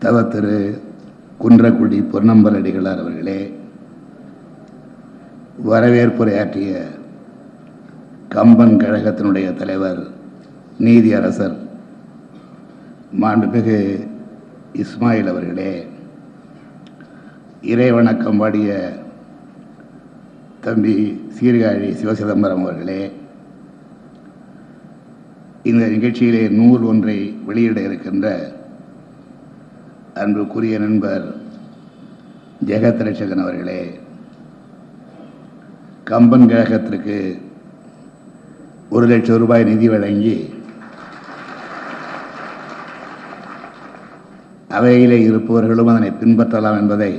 தவ திரு குன்றக்குடி பொன்னம்பலடிகளார் அவர்களே, வரவேற்புரையாற்றிய கம்பன் கழகத்தினுடைய தலைவர் நீதி அரசர் மாண்புமிகு இஸ்மாயில் அவர்களே, இறைவணக்கம் பாடிய தம்பி சீர்காழி சிவசிதம்பரம் அவர்களே, இந்த நிகழ்ச்சியிலே நூல் ஒன்றை வெளியிட இருக்கின்ற அன்புக்குரிய நண்பர் ஜெகத் ரட்சகன் அவர்களே, கம்பன் கழகத்திற்கு 1 லட்சம் ரூபாய் நிதி வழங்கி அவையிலே இருப்பவர்களும் அதனை பின்பற்றலாம் என்பதை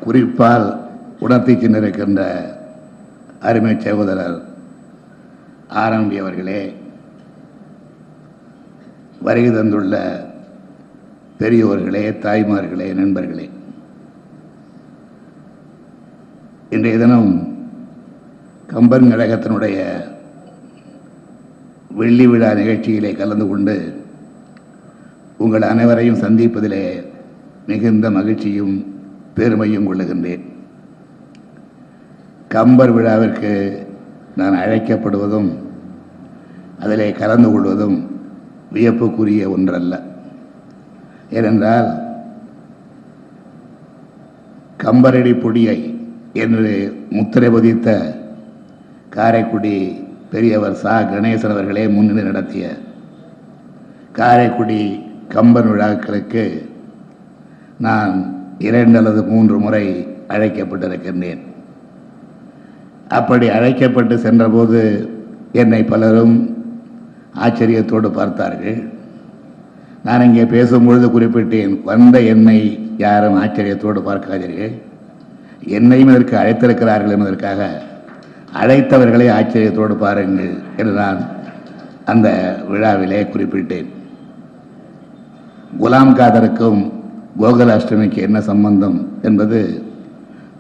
குறிப்பால் உணர்த்தி சென்றிருக்கின்ற அருமை சகோதரர் ஆரம்பி அவர்களே, வருகை தந்துள்ள பெரியோர்களே, தாய்மார்களே, நண்பர்களே, இன்றைய தினம் கம்பன் கழகத்தினுடைய வெள்ளி விழா நிகழ்ச்சியிலே கலந்து கொண்டு உங்கள் அனைவரையும் சந்திப்பதிலே மிகுந்த மகிழ்ச்சியும் பெருமையும் கொள்ளுகின்றேன். கம்பர் விழாவிற்கு நான் அழைக்கப்படுவதும் அதிலே கலந்து கொள்வதும் வியப்புக்குரிய ஒன்றல்ல. ஏனென்றால் கம்பரடி பொடியை என்று முத்திரை பதித்த காரைக்குடி பெரியவர் சா கணேசன் அவர்களே முன்னிலை நடத்திய காரைக்குடி கம்பன் விழாக்களுக்கு நான் 2 அல்லது 3 முறை அழைக்கப்பட்டிருக்கின்றேன். அப்படி அழைக்கப்பட்டு சென்றபோது என்னை பலரும் ஆச்சரியத்தோடு பார்த்தார்கள். நான் இங்கே பேசும்பொழுது குறிப்பிட்டேன், வந்த என்னை யாரும் ஆச்சரியத்தோடு பார்க்காதீர்கள், என்னையும் இதற்கு அழைத்திருக்கிறார்கள் என்பதற்காக அழைத்தவர்களை ஆச்சரியத்தோடு பாருங்கள் என்று நான் அந்த விழாவிலே குறிப்பிட்டேன். குலாம் காதருக்கும் கோகுலாஷ்டமிக்கு என்ன சம்பந்தம் என்பது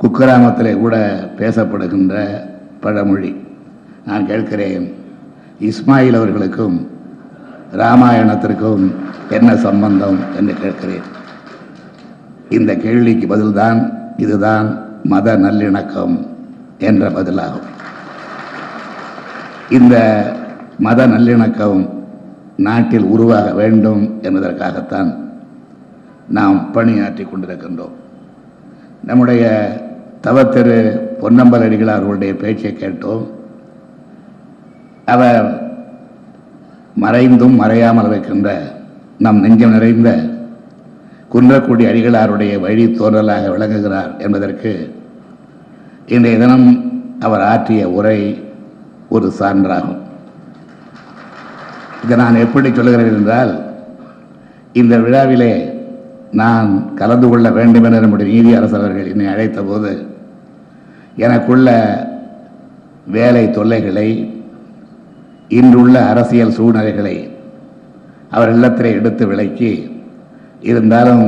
குக்கிராமத்திலே கூட பேசப்படுகின்ற பழமொழி. நான் கேட்கிறேன், இஸ்மாயில் அவர்களுக்கும் ராமாயணத்திற்கும் என்ன சம்பந்தம் என்று கேட்கிறேன். இந்த கேள்விக்கு பதில்தான் இதுதான் மத நல்லிணக்கம் என்ற பதிலாகும். இந்த மத நல்லிணக்கம் நாட்டில் உருவாக வேண்டும் என்பதற்காகத்தான் நாம் பணியாற்றி கொண்டிருக்கின்றோம். நம்முடைய தவத்திரு பொன்னம்பலடிகளார் அவருடைய பேச்சை கேட்டோம். அவர் மறைந்தும் மறையாமல் இருக்கின்ற நம் நெஞ்சம் நிறைந்த குன்றக்குடி அடிகளாருடைய வழி தோன்றலாக விளங்குகிறார் என்பதற்கு இன்றைய தினம் அவர் ஆற்றிய உரை ஒரு சான்றாகும். இதை நான் எப்படி சொல்லுகிறேன் என்றால், இந்த விழாவிலே நான் கலந்து கொள்ள வேண்டும் என நம்முடைய நீதி அரசர்கள் என்னை அழைத்த போது எனக்குள்ள வேலை தொல்லைகளை, இன்றுள்ள அரசியல் சூழ்நிலைகளை அவர் இல்லத்திலே எடுத்து விளக்கி, இருந்தாலும்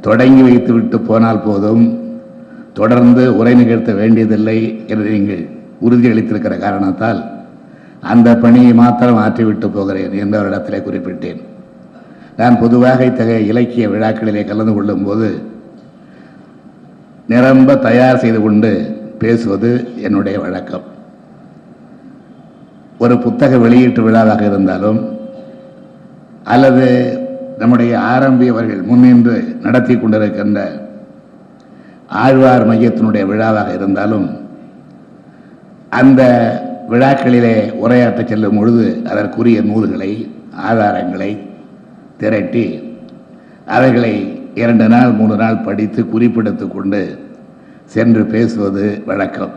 தொடங்கி வைத்து விட்டு போனால் போதும், தொடர்ந்து உரை நிகழ்த்த வேண்டியதில்லை என்று நீங்கள் உறுதியளித்திருக்கிற காரணத்தால் அந்த பணியை மாத்திரம் ஆற்றிவிட்டு போகிறேன் என்று அவரிடத்திலே குறிப்பிட்டேன். நான் பொதுவாக இத்தகைய இலக்கிய விழாக்களிலே கலந்து கொள்ளும் போது நிரம்ப தயார் செய்து கொண்டு பேசுவது என்னுடைய வழக்கம். ஒரு புத்தக வெளியீட்டு விழாவாக இருந்தாலும் அல்லது நம்முடைய ஆரம்பியவர்கள் முன்னின்று நடத்தி கொண்டிருக்கின்ற ஆழ்வார் மையத்தினுடைய விழாவாக இருந்தாலும் அந்த விழாக்களிலே உரையாற்ற செல்லும் பொழுது அதற்குரிய நூல்களை, ஆதாரங்களை திரட்டி அவைகளை 2 நாள் 3 நாள் படித்து குறிப்பெடுத்து கொண்டு சென்று பேசுவது வழக்கம்.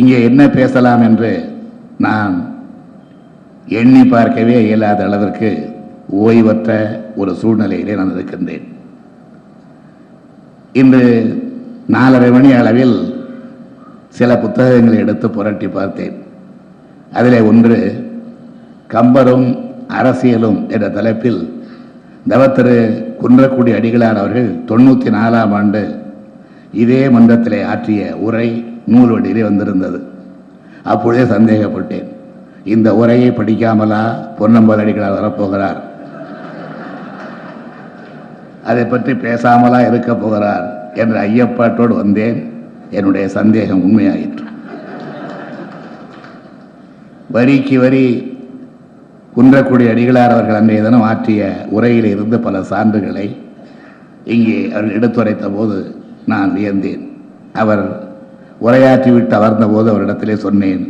இங்கே என்ன பேசலாம் என்று நான் எண்ணி பார்க்கவே இயலாத அளவிற்கு ஓய்வற்ற ஒரு சூழ்நிலையிலே நான் இருக்கின்றேன். இன்று 4:30 மணி அளவில் சில புத்தகங்களை எடுத்து புரட்டி பார்த்தேன். அதிலே ஒன்று கம்பரும் அரசியலும் என்ற தலைப்பில் தவத்திரு குன்றக்குடி அடிகளார் அவர்கள் 94ஆம் ஆண்டு இதே மன்றத்திலே ஆற்றிய உரை நூல் வடிவிலே வந்திருந்தது. அப்பொழுதே சந்தேகப்பட்டேன், இந்த உரையை படிக்காமலா பொன்னம்பலடிகளார் வரப்போகிறார் அதை பற்றி பேசாமலா இருக்க போகிறார் என்ற ஐயப்பாட்டோடு வந்தேன். என்னுடைய சந்தேகம் உண்மையாயிற்று. வரிக்கு வரி குன்றக்குடி அடிகளார் அவர்கள் அன்றைய தினம் ஆற்றிய உரையில் இருந்து பல சான்றுகளை இங்கே அவர்கள் எடுத்துரைத்த போது நான் வியந்தேன். அவர் உரையாற்றிவிட்டு அமர்ந்த போது அவரிடத்திலே சொன்னேன்,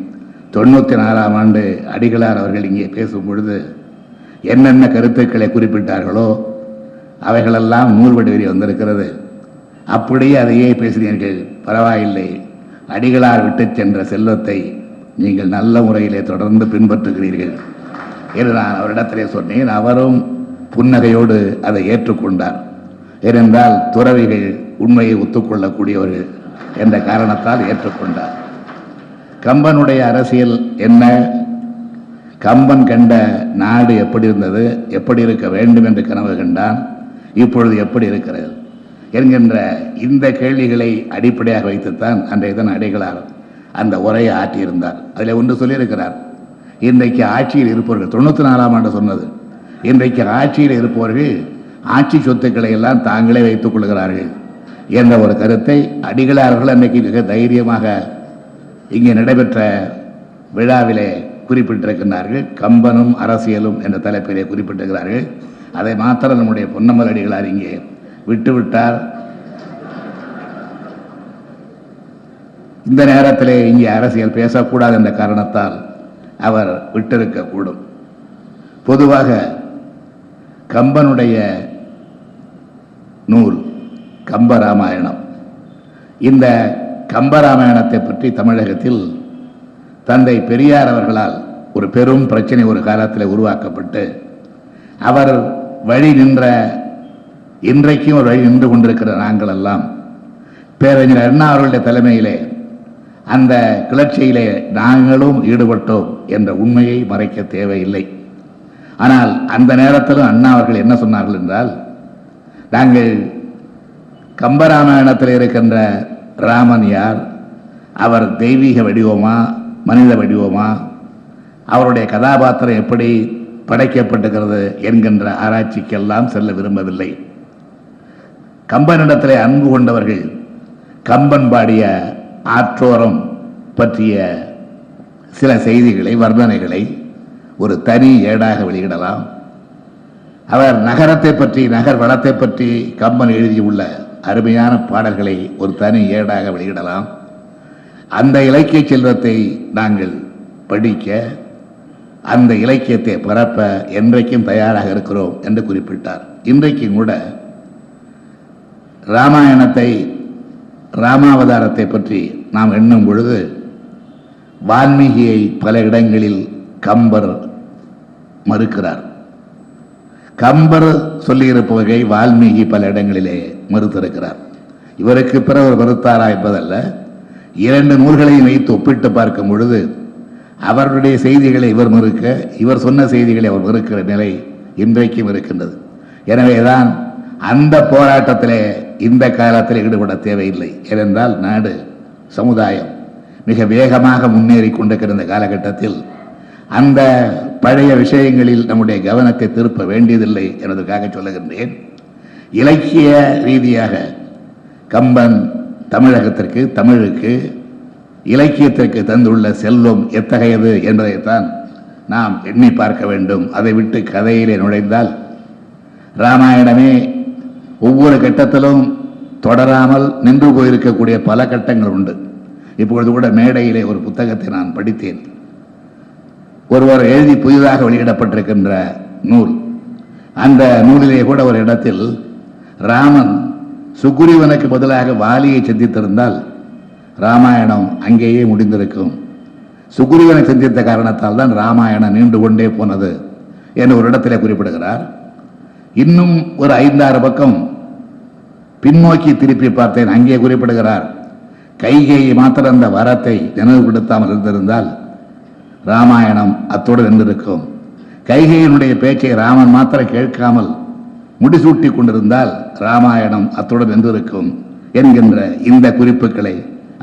94ஆம் ஆண்டு அடிகளார் அவர்கள் இங்கே பேசும் பொழுது என்னென்ன கருத்துக்களை குறிப்பிட்டார்களோ அவைகளெல்லாம் நூல்வடி வரி வந்திருக்கிறது. அப்படியே அதையே பேசினீர்கள், பரவாயில்லை, அடிகளார் விட்டு சென்ற செல்வத்தை நீங்கள் நல்ல முறையிலே தொடர்ந்து பின்பற்றுகிறீர்கள் என்று நான் அவரிடத்திலே சொன்னேன். அவரும் புன்னகையோடு அதை ஏற்றுக்கொண்டார். ஏனென்றால் துறவிகள் உண்மையை ஒத்துக்கொள்ளக்கூடியவர்கள் என்ற காரணத்தால் ஏற்றுக்கொண்டார். கம்பனுடைய அரசியல் என்ன, கம்பன் கண்ட நாடு எப்படி இருந்தது, எப்படி இருக்க வேண்டும் என்று கனவு கண்டான், இப்பொழுது எப்படி இருக்கிறது என்கின்ற இந்த கேள்விகளை அடிப்படையாக வைத்துத்தான் அன்றைய தினம் அடிகளார் அந்த உரையை ஆற்றியிருந்தார். அதில் ஒன்று சொல்லியிருக்கிறார், இன்றைக்கு ஆட்சியில் இருப்பவர்கள், 94ஆம் ஆண்டு சொன்னது, இன்றைக்கு ஆட்சியில் இருப்பவர்கள் ஆட்சி சொத்துக்களை எல்லாம் தாங்களே வைத்துக் கொள்கிறார்கள் என்ற ஒரு கருத்தை அடிகளார்கள் அன்றைக்கு மிக தைரியமாக இங்கே நடைபெற்ற விழாவிலே குறிப்பிட்டிருக்கிறார்கள். கம்பனும் அரசியலும் என்ற தலைப்பிலே குறிப்பிட்டிருக்கிறார்கள். அதை மாத்திரம் நம்முடைய பொன்னம்பல அடிகளார் இங்கே விட்டுவிட்டார். இந்த நேரத்திலே இங்கே அரசியல் பேசக்கூடாது என்ற காரணத்தால் அவர் விட்டிருக்கக்கூடும். பொதுவாக கம்பனுடைய நூல் கம்பராமாயணம். இந்த கம்பராமாயணத்தை பற்றி தமிழகத்தில் தந்தை பெரியார் அவர்களால் ஒரு பெரும் பிரச்சனை ஒரு காலத்தில் உருவாக்கப்பட்டு அவர் வழி நின்ற, இன்றைக்கும் ஒரு வழி நின்று கொண்டிருக்கிற நாங்கள் எல்லாம் பேரறிஞர் அண்ணா அவர்களுடைய தலைமையிலே அந்த கிளர்ச்சியிலே நாங்களும் ஈடுபட்டோம் என்ற உண்மையை மறைக்க தேவையில்லை. ஆனால் அந்த நேரத்திலும் அண்ணா அவர்கள் என்ன சொன்னார்கள் என்றால், நாங்கள் கம்பராமாயணத்தில் இருக்கின்ற ராமன் யார், அவர் தெய்வீக வடிவமா மனித வடிவமா, அவருடைய கதாபாத்திரம் எப்படி படைக்கப்பட்டிருக்கிறது என்கின்ற ஆராய்ச்சிக்கெல்லாம் செல்ல விரும்பவில்லை. கம்பனிடத்திலே அன்பு கொண்டவர்கள் கம்பன் பாடிய ஆற்றோரம் பற்றிய சில செய்திகளை, வர்ணனைகளை ஒரு தனி ஏடாக வெளியிடலாம். அவர் நகரத்தை பற்றி, நகர் வளத்தை பற்றி கம்பன் எழுதியுள்ள அருமையான பாடல்களை ஒரு தனி ஏடாக வெளியிடலாம். அந்த இலக்கிய செல்வத்தை நாங்கள் படிக்க, அந்த இலக்கியத்தை பரப்ப என்றைக்கும் தயாராக இருக்கிறோம் என்று குறிப்பிட்டார். இன்றைக்கும் கூட ராமாயணத்தை, ராமாவதாரத்தை பற்றி நாம் எண்ணும் பொழுது வால்மீகியை பல இடங்களில் கம்பர் மறுக்கிறார். கம்பர் சொல்லியிருப்பவகை வால்மீகி பல இடங்களிலே மறுத்திருக்கிறார். இவருக்கு பிறகு மறுத்தாரா என்பதல்ல, இரண்டு நூல்களையும் வைத்து ஒப்பிட்டு பார்க்கும் பொழுது அவருடைய செய்திகளை இவர் மறுக்க, இவர் சொன்ன செய்திகளை அவர் மறுக்கிற நிலை இன்றைக்கும் இருக்கின்றது. எனவேதான் அந்த போராட்டத்திலே இந்த காலத்தில் ஈடுபட தேவையில்லை. ஏனென்றால் நாடு, சமுதாயம் மிக வேகமாக முன்னேறி கொண்டிருக்கிற காலகட்டத்தில் அந்த பழைய விஷயங்களில் நம்முடைய கவனத்தை திருப்ப வேண்டியதில்லை என்பதற்காக சொல்லுகின்றேன். இலக்கிய ரீதியாக கம்பன் தமிழகத்திற்கு, தமிழுக்கு, இலக்கியத்திற்கு தந்துள்ள செல்வம் எத்தகையது என்பதைத்தான் நாம் எண்ணி பார்க்க வேண்டும். அதை விட்டு கதையிலே நுழைந்தால் ராமாயணமே ஒவ்வொரு கட்டத்திலும் தொடராமல் நின்று போயிருக்கக்கூடிய பல கட்டங்கள் உண்டு. இப்பொழுது கூட மேடையிலே ஒரு புத்தகத்தை நான் படித்தேன். ஒருவர் எழுதி புதிதாக வெளியிடப்பட்டிருக்கின்ற நூல். அந்த நூலிலே கூட ஒரு இடத்தில் ராமன் சுக்ரீவனுக்கு பதிலாக வாலியை சந்தித்திருந்தால் ராமாயணம் அங்கேயே முடிந்திருக்கும். சுக்ரீவனை சந்தித்த காரணத்தால் தான் ராமாயணம் நீண்டு கொண்டே போனது என்று ஒரு இடத்திலே குறிப்பிடுகிறார். இன்னும் ஒரு 5-6 பக்கம் பின்னோக்கி திருப்பி பார்த்தேன், அங்கே குறிப்பிடுகிறார், கைகேயி மாத்திரம் அந்த வரத்தை நினைவுபடுத்தாமல் இருந்திருந்தால் ராமாயணம் அத்தோடு நின்றிருக்கும். கைகேயினுடைய பேச்சை ராமன் மாத்திரம் கேட்காமல் முடிசூட்டி கொண்டிருந்தால் ராமாயணம் அத்துடன் நின்றிருக்கும் என்கின்ற இந்த குறிப்புகளை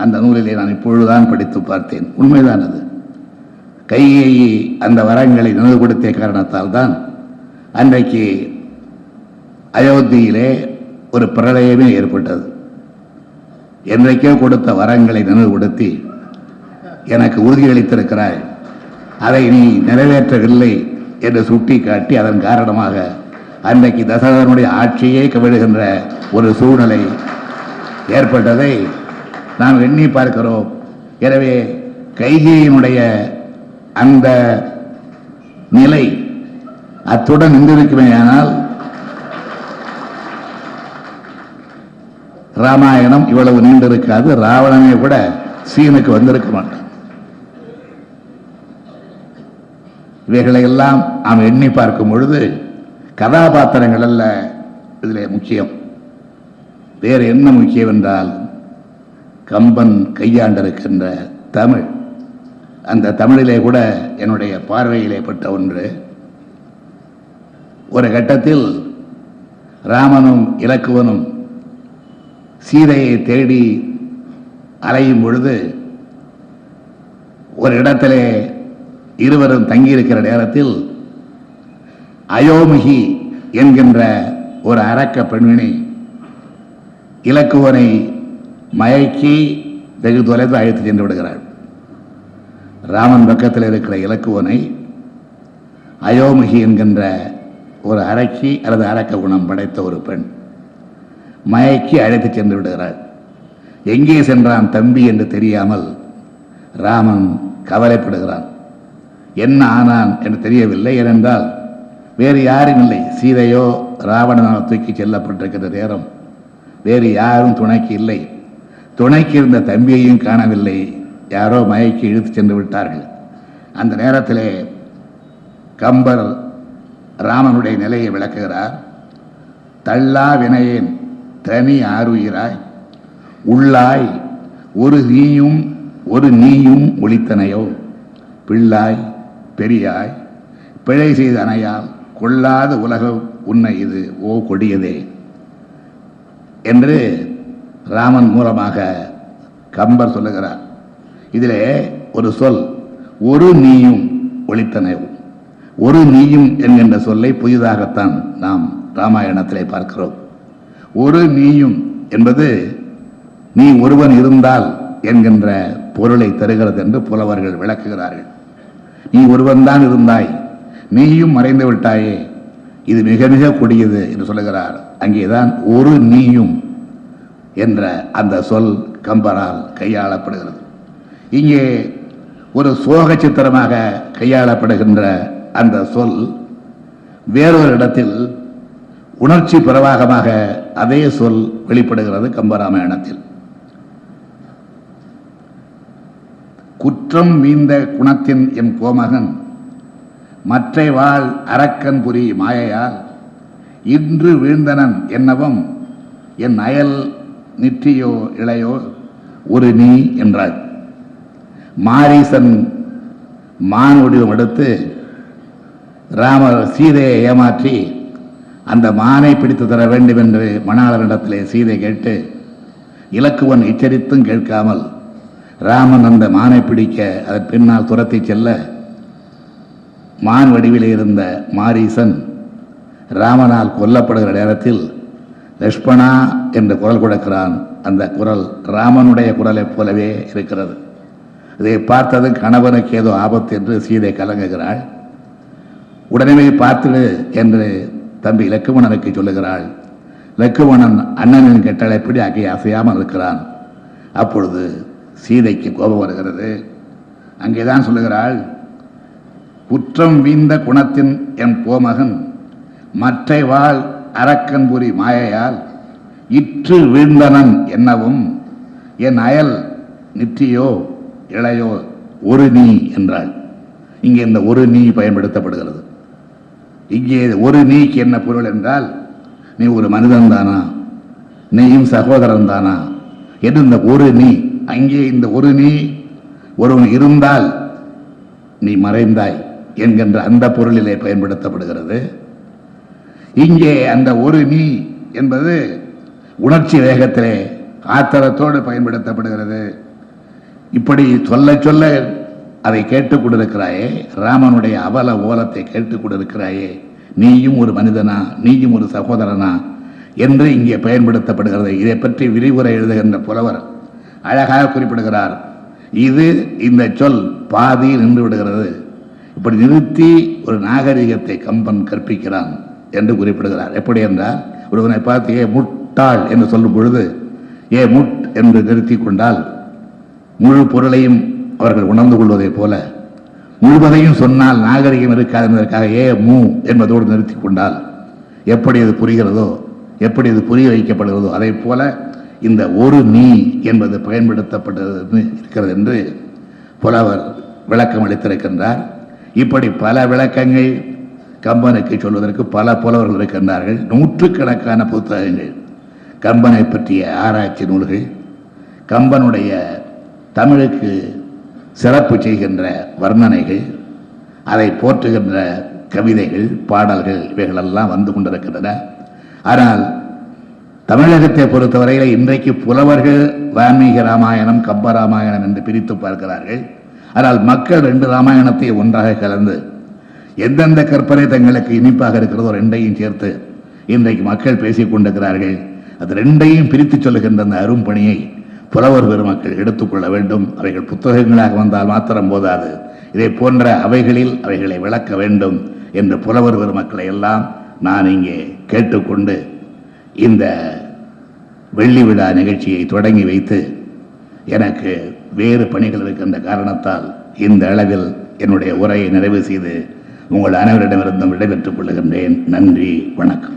அந்த நூலிலே நான் இப்பொழுதுதான் படித்து பார்த்தேன். உண்மைதான் அது. கைகேயி அந்த வரங்களை நினைவுபடுத்திய காரணத்தால் தான் அன்றைக்கு அயோத்தியிலே ஒரு பிரளயமே ஏற்பட்டது. என்றைக்கோ கொடுத்த வரங்களை நினைவுபடுத்தி எனக்கு உறுதியளித்திருக்கிறாய், அதை நீ நிறைவேற்றவில்லை என்று சுட்டி காட்டி அதன் காரணமாக அன்றைக்கு தசரதனுடைய ஆட்சியே கவிழுகின்ற ஒரு சூழ்நிலை ஏற்பட்டதை நாம் எண்ணி பார்க்கிறோம். எனவே கைகேயினுடைய அந்த நிலை அத்துடன் நின்றிருக்குமேயானால் ராமாயணம் இவ்வளவு நீண்டிருக்காது. ராவணனே கூட சீனுக்கு வந்திருக்க மாட்டான். இவைகளை எல்லாம் நாம் எண்ணி பார்க்கும் பொழுது கதாபாத்திரங்கள் அல்ல இதில் முக்கியம். வேறு என்ன முக்கியம் என்றால் கம்பன் கையாண்டிருக்கின்ற தமிழ். அந்த தமிழிலே கூட என்னுடைய பார்வையிலே பட்ட ஒன்று, ஒரு கட்டத்தில் ராமனும் இலக்குவனும் சீதையை தேடி அலையும் பொழுது ஒரு இடத்திலே இருவரும் தங்கியிருக்கிற நேரத்தில் அயோமிகி என்கின்ற ஒரு அரக்க பெண்மணி இலக்குவனை மயக்கி வெகு தொலைந்து அழைத்து சென்று விடுகிறாள். ராமன் பக்கத்தில் இருக்கிற இலக்குவனை அயோமிகி என்கின்ற ஒரு அரக்கி அல்லது அரக்க குணம் படைத்த ஒரு பெண் மயக்கி அழைத்து சென்று விடுகிறாள். எங்கே சென்றான் தம்பி என்று தெரியாமல் ராமன் கவலைப்படுகிறான். என்ன ஆனான் என்று தெரியவில்லை. ஏனென்றால் வேறு யாரும் இல்லை. சீதையோ ராவணனால் தூக்கி செல்லப்பட்டிருக்கிற நேரம் வேறு யாரும் துணைக்கு இல்லை. துணைக்கு இருந்த தம்பியையும் காணவில்லை. யாரோ மயக்கி இழுத்து சென்று விட்டார்கள். அந்த நேரத்திலே கம்பர் ராமனுடைய நிலையை விளக்குகிறார். தள்ளா வினையேன் தனி ஆறுயிராய் உள்ளாய் ஒரு நீயும் ஒளித்தனையோ பிள்ளாய் பெரியாய் பிழை செய்த அணையால் கொள்ளாத உலகம் உன்னை இது ஓ கொடியதே என்று ராமன் மூலமாக கம்பர் சொல்லுகிறார். இதிலே ஒரு சொல் ஒரு நீயும் ஒளித்தனையோ. ஒரு நீயும் என்கின்ற சொல்லை புதிதாகத்தான் நாம் ராமாயணத்திலே பார்க்கிறோம். ஒரு நீயும் என்பது நீ ஒருவன் இருந்தால் என்கின்ற பொருளை தருகிறது என்று புலவர்கள் விளக்குகிறார்கள். நீ ஒருவன் தான் இருந்தாய், நீயும் மறைந்து விட்டாயே, இது மிக மிக கொடியது என்று சொல்லுகிறார். அங்கேதான் ஒரு நீயும் என்ற அந்த சொல் கம்பரால் கையாளப்படுகிறது. இங்கே ஒரு சோக சித்திரமாக கையாளப்படுகின்ற அந்த சொல் வேறொரு இடத்தில் உணர்ச்சி பிரவாகமாக அதே சொல் வெளிப்படுகிறது கம்பராமாயணத்தில். குற்றம் வீழ்ந்த குணத்தின் எம் கோமகன் மற்றை வாழ் அரக்கன் புரி மாயையால் இன்று வீழ்ந்தனன் என்னவும் என் அயல் நிற்றியோ இளையோ ஒரு நீ என்றாள். மாரீசன் மான் வடிவம் எடுத்து ராமர் சீதையை ஏமாற்றி அந்த மானை பிடித்து தர வேண்டும் என்று மணாளரிடத்திலே சீதை கேட்டு இலக்குவன் எச்சரித்தும் கேட்காமல் ராமன் அந்த மானை பிடிக்க அதன் பின்னால் துரத்தி செல்ல மான் வடிவில் இருந்த மாரீசன் ராமனால் கொல்லப்படுகிற நேரத்தில் லக்ஷ்மணா என்று குரல் கொடுக்கிறான். அந்த குரல் ராமனுடைய குரலைப் போலவே இருக்கிறது. இதை பார்த்தது கணவனுக்கு ஏதோ ஆபத்து என்று சீதை கலங்குகிறாள். உடனே பார்த்துடு என்று தம்பி லக்குவணனுக்கு சொல்லுகிறாள். லக்குவணன் அண்ணனின் கட்டளைப்படி அங்கே அசையாமல் இருக்கிறான். அப்பொழுது சீதைக்கு கோபம் வருகிறது. அங்கேதான் சொல்லுகிறாள், குற்றம் வீழ்ந்த குணத்தின் என் கோமகன் மற்றை வாழ் அரக்கன்புரி மாயையால் இற்று வீழ்ந்தனன் என்னவும் என் அயல் நிற்றியோ இளையோ ஒரு நீ என்றாள். இங்கே இந்த ஒரு நீ பயன்படுத்தப்படுகிறது. இங்கே ஒரு நீக்கு என்ன பொருள் என்றால், நீ ஒரு மனிதன் தானா, நீயும் சகோதரன் தானா என்று இந்த ஒரு நீ, அங்கே இந்த ஒரு நீ ஒருவன் இருந்தால் நீ மறைந்தாய் என்கின்ற அந்த பொருளிலே பயன்படுத்தப்படுகிறது. இங்கே அந்த ஒரு நீ என்பது உணர்ச்சி வேகத்திலே ஆத்திரத்தோடு பயன்படுத்தப்படுகிறது. இப்படி சொல்ல சொல்ல அதை கேட்டுக் கொண்டிருக்கிறாயே, ராமனுடைய அவல ஓலத்தை கேட்டுக் கொண்டிருக்கிறாயே, நீயும் ஒரு மனிதனா, நீயும் ஒரு சகோதரனா என்று இங்கே பயன்படுத்தப்படுகிறது. இதை பற்றி விரிவுரை எழுதுகின்ற புலவர் அழகாக குறிப்பிடுகிறார். இந்த சொல் பாதி நின்று விடுகிறது. இப்படி நிறுத்தி ஒரு நாகரிகத்தை கம்பன் கற்பிக்கிறான் என்று குறிப்பிடுகிறார். எப்படி என்றால், ஒருவனை பார்த்து ஏ முட்டாள் என்று சொல்லும் பொழுது ஏ முட் என்று நிறுத்தி கொண்டால் முழு பொருளையும் அவர்கள் உணர்ந்து கொள்வதை போல, முழுவதையும் சொன்னால் நாகரிகம் இருக்காது என்பதற்காக ஏ மூ என்பதோடு நிறுத்தி கொண்டால் எப்படி அது புரிகிறதோ, எப்படி அது புரிய வைக்கப்படுகிறதோ, அதை போல இந்த ஒரு நீ என்பது பயன்படுத்தப்பட்டது இருக்கிறது என்று புலவர் விளக்கம் அளித்திருக்கின்றார். இப்படி பல விளக்கங்கள் கம்பனுக்கு சொல்வதற்கு பல புலவர்கள் இருக்கின்றார்கள். நூற்றுக்கணக்கான புத்தகங்கள், கம்பனை பற்றிய ஆராய்ச்சி நூல்கள், கம்பனுடைய தமிழுக்கு சிறப்பு செய்கின்ற வர்ணனைகள், அதை போற்றுகின்ற கவிதைகள், பாடல்கள், இவைகளெல்லாம் வந்து கொண்டிருக்கின்றன. ஆனால் தமிழகத்தை பொறுத்தவரையில் இன்றைக்கு புலவர்கள் வால்மீகி ராமாயணம், கம்ப ராமாயணம் என்று பிரித்து பார்க்கிறார்கள். ஆனால் மக்கள் ரெண்டு ராமாயணத்தை ஒன்றாக கலந்து எந்தெந்த கற்பனை தங்களுக்கு இனிப்பாக இருக்கிறதோ ரெண்டையும் சேர்த்து இன்றைக்கு மக்கள் பேசிக் கொண்டிருக்கிறார்கள். அது ரெண்டையும் பிரித்து சொல்லுகின்ற அந்த அரும்பணியை புலவர் பெருமக்கள் எடுத்துக்கொள்ள வேண்டும். அவைகள் புத்தகங்களாக வந்தால் மாத்திரம் போதாது, இதை போன்ற அவைகளில் அவைகளை விளக்க வேண்டும் என்று புலவர் பெருமக்களை எல்லாம் நான் இங்கே கேட்டுக்கொண்டு இந்த வெள்ளி விழா நிகழ்ச்சியை தொடங்கி வைத்து, எனக்கு வேறு பணிகள் இருக்கின்ற காரணத்தால் இந்த அளவில் என்னுடைய உரையை நிறைவு செய்து உங்கள் அனைவரிடமிருந்தும் விடைபெற்றுக் கொள்ளுகின்றேன். நன்றி, வணக்கம்.